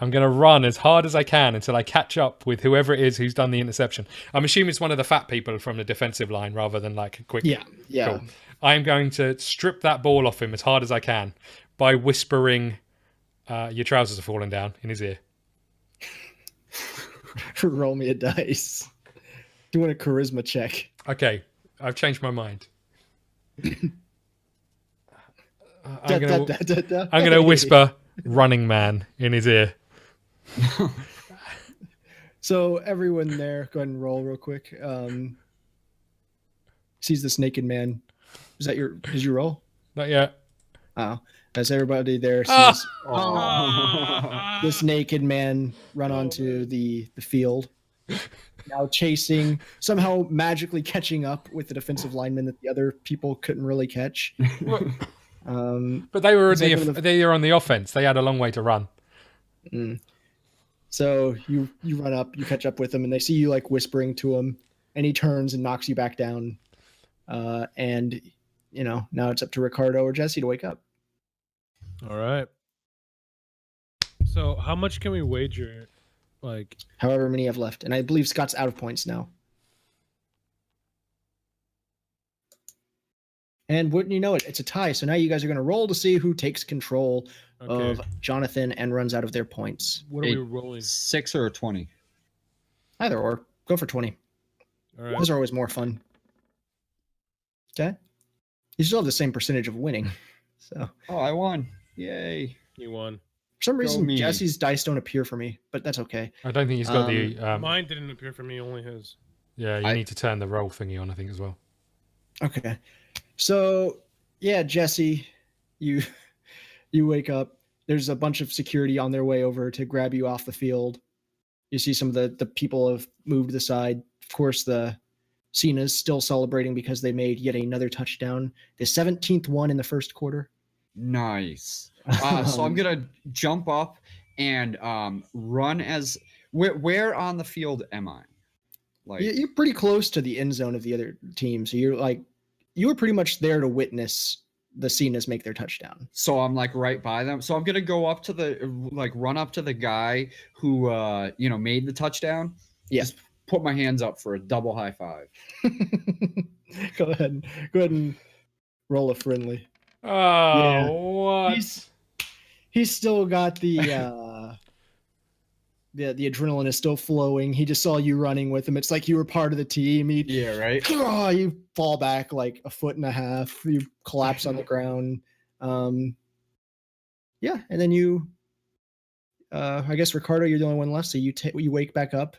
I'm going to run as hard as I can until I catch up with whoever it is who's done the interception. I'm assuming it's one of the fat people from the defensive line rather than like a quick. Yeah. Cool. I am going to strip that ball off him as hard as I can by whispering, "Your trousers are falling down" in his ear. Roll me a dice. Doing a charisma check. Okay, I've changed my mind. I'm going to whisper "running man" in his ear. So everyone there, go ahead and roll real quick. Sees this naked man. Did you roll? Not yet. Oh, as everybody there sees this naked man run onto the field, now chasing, somehow magically catching up with the defensive lineman that the other people couldn't really catch. But they were Second of the- they were on the offense. They had a long way to run. So you run up, you catch up with him, and they see you like whispering to him, and he turns and knocks you back down. And now it's up to Ricardo or Jesse to wake up. All right. So how much can we wager? Like, However many you have left, and I believe Scott's out of points now. And wouldn't you know it, it's a tie. So now you guys are going to roll to see who takes control okay, of Jonathan and runs out of their points. what are we rolling? 6 or 20? Either or. Go for 20. All right. Those are always more fun. Okay. You still have the same percentage of winning. So Oh, I won. Yay. You won. for some reason, me. Jesse's dice don't appear for me, but that's okay. I don't think he's got the. Mine didn't appear for me. Only his. Yeah, you need to turn the roll thingy on, I think, as well. Okay. So yeah, Jesse, you wake up. There's a bunch of security on their way over to grab you off the field. You see some of the people have moved to the side. Of course, the Cena's still celebrating because they made yet another touchdown. The 17th one in the first quarter. Nice. So I'm gonna jump up and run as where on the field am I? Like You're pretty close to the end zone of the other team, so you were pretty much there to witness the Cenas make their touchdown. so I'm like right by them. So I'm gonna go up to run up to the guy who made the touchdown. Yeah. Just put my hands up for a double high five. Go ahead and roll a friendly. Oh, Yeah. what? He's still got the adrenaline is still flowing. He just saw you running with him. It's like you were part of the team. Yeah, right. You fall back like a foot and a half. You collapse on the ground. And then you, I guess Ricardo, you're the only one left. So you wake back up.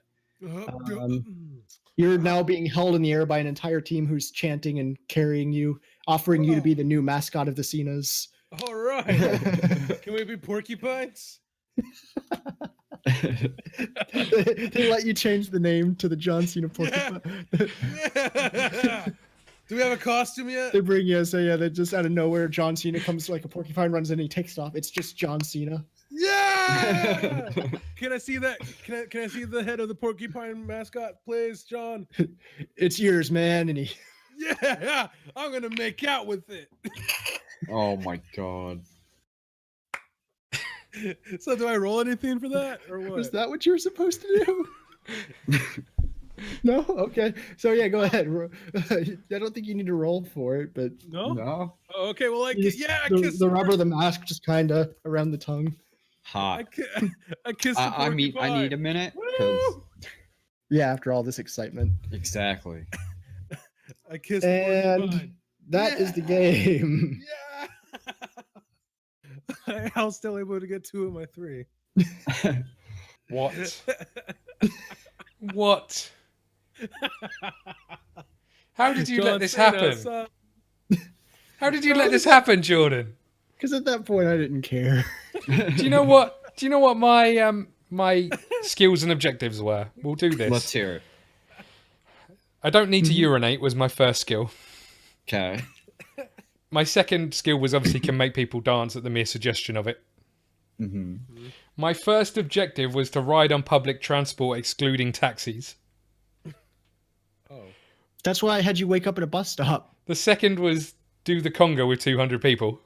You're now being held in the air by an entire team who's chanting and carrying you, offering you to be the new mascot of the Cenas. All right. Can we be porcupines? They let you change the name to the John Cena porcupine. Yeah. Do we have a costume yet? They bring you, they just out of nowhere, John Cena comes like a porcupine, runs in, and he takes it off. It's just John Cena. Yeah. Can I see that? Can I see the head of the porcupine mascot, please, John? It's yours, man. And he Yeah, I'm gonna make out with it. Oh my god. So do I roll anything for that, or what? was that what you were supposed to do? No? Okay. So yeah, go ahead. I don't think you need to roll for it, but No? No. Oh, okay, well, I you just- yeah, I the, kiss the rubber of the mask just kind of around the tongue. Hot. I kiss the I need porcupine. a minute. 'Cause- Woo! Yeah, after all this excitement. Exactly. I kiss the And porcupine. that is the game. Yeah. I was still able to get 2 of my 3. What? What? How did you let this happen? How did you let this happen, Jordan? Because at that point I didn't care. Do you know what? Do you know what my my skills and objectives were? We'll do this. Let's hear it. I don't need to urinate was my first skill. Okay. My second skill was obviously can make people dance at the mere suggestion of it. Mm-hmm. My first objective was to ride on public transport, excluding taxis. Oh. That's why I had you wake up at a bus stop. The second was do the conga with 200 people.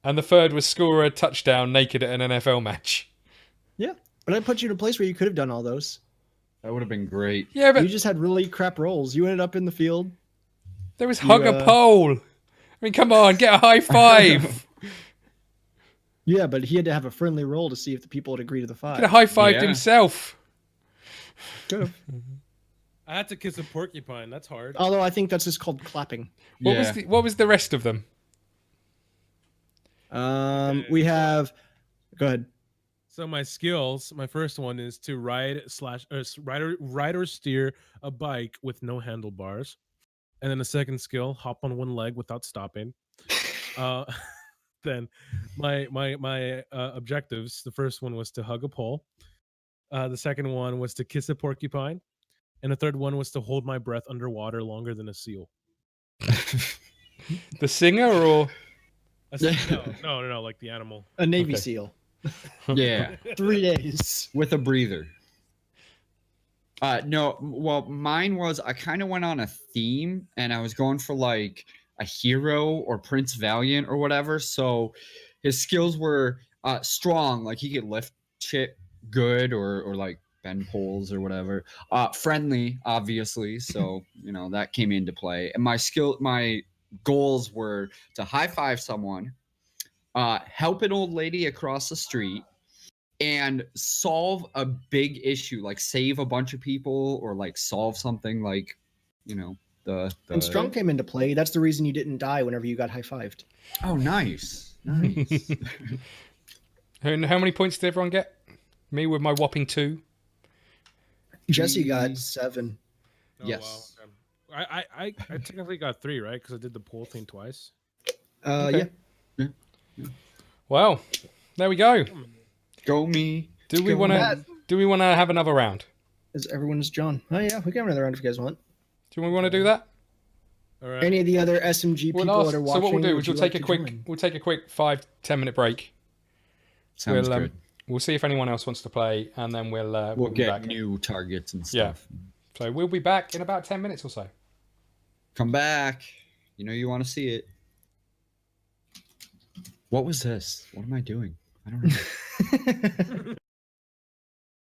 And the third was score a touchdown naked at an NFL match. Yeah. But I put you in a place where you could have done all those. That would have been great. Yeah, but You just had really crap rolls. You ended up in the field. there was hug a You, pole. I mean, come on, get a high five. Yeah, but he had to have a friendly roll to see if the people would agree to the Get a 5. high fived Yeah. himself. Could have. I had to kiss a porcupine. That's hard. Although I think that's just called clapping. What was the rest of them? We have. Go ahead. So my skills, my first one is to ride or steer a bike with no handlebars, and then the second skill, hop on one leg without stopping. Then my objectives. The first one was to hug a pole. The second one was to kiss a porcupine, and the third one was to hold my breath underwater longer than a seal. The singer or No, like the animal. A Navy Okay. SEAL. Yeah, 3 days. with a breather. No, well, mine was I kind of went on a theme, and I was going for like a hero or Prince Valiant or whatever. So his skills were strong, like he could lift shit good or like bend poles or whatever. Friendly, obviously, so that came into play. And my goals were to high five someone, help an old lady across the street, and solve a big issue, like save a bunch of people or like solve something like, the And strong came into play. That's the reason you didn't die whenever you got high-fived. Oh, nice. Nice. And how many points did everyone get? Me with my whopping 2. Jesse got 7. Oh, Yes. wow, okay. I technically got 3, right? Because I did the pole thing twice. Okay. Yeah. Well, there we go. Go me. Do we Go want Matt. to? Do we want to have another round? Is everyone's John? Oh yeah, we can have another round if you guys want. Do we want to do that? All right. Any of the other SMG people that are So watching? what we'll do would is you we'll like take a to quick join? we'll take a quick 5-10 minute break. Sounds we'll, good. We'll see if anyone else wants to play, and then we'll We'll be get back. new targets and Yeah. stuff. So we'll be back in about 10 minutes or so. Come back. You want to see it. What was this? What am I doing? I don't know.